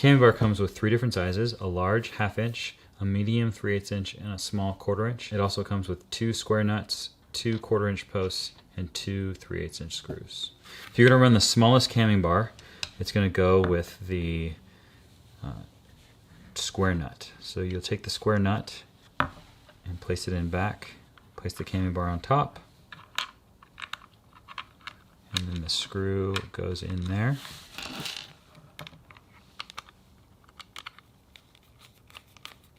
camming bar comes with 3 different sizes: a large 1/2 inch, a medium 3/8 inch, and a small 1/4 inch. It also comes with 2 square nuts, 2 1/4 inch posts, and 2 3/8 inch screws. If you're going to run the smallest camming bar, it's going to go with the square nut. So you'll take the square nut and place it in back, place the camming bar on top, and then the screw goes in there.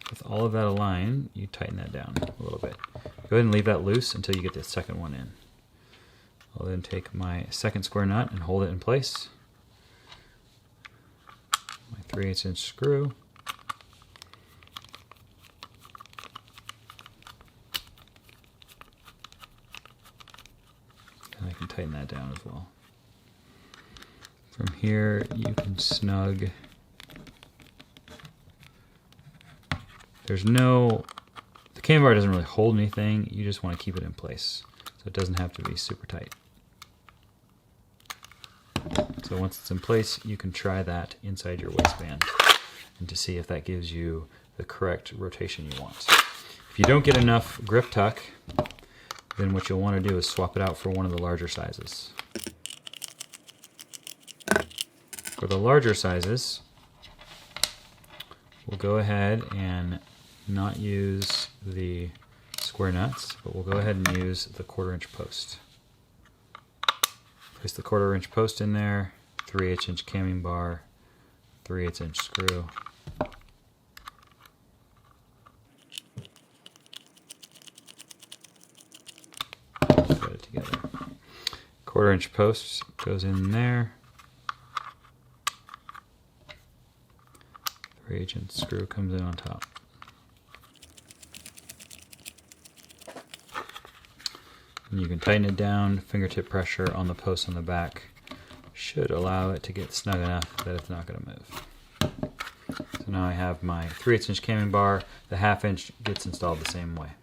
With all of that aligned, you tighten that down a little bit. Go ahead and leave that loose until you get the second one in. I'll then take my second square nut and hold it in place. My 3/8 inch screw. And I can tighten that down as well. From here, you can snug. The camming bar doesn't really hold anything, you just want to keep it in place. So it doesn't have to be super tight. So once it's in place, you can try that inside your waistband and to see if that gives you the correct rotation you want. If you don't get enough grip tuck, then what you'll want to do is swap it out for one of the larger sizes. For the larger sizes, we'll go ahead and not use the square nuts, but we'll go ahead and use the 1/4 inch post. Place the 1/4 inch post in there, 3/8 inch camming bar, 3/8 inch screw. Put it together. 1/4 inch post goes in there. 3/8 inch screw comes in on top. And you can tighten it down. Fingertip pressure on the post on the back should allow it to get snug enough that it's not going to move. So now I have my 3/8 inch camming bar. The 1/2 inch gets installed the same way.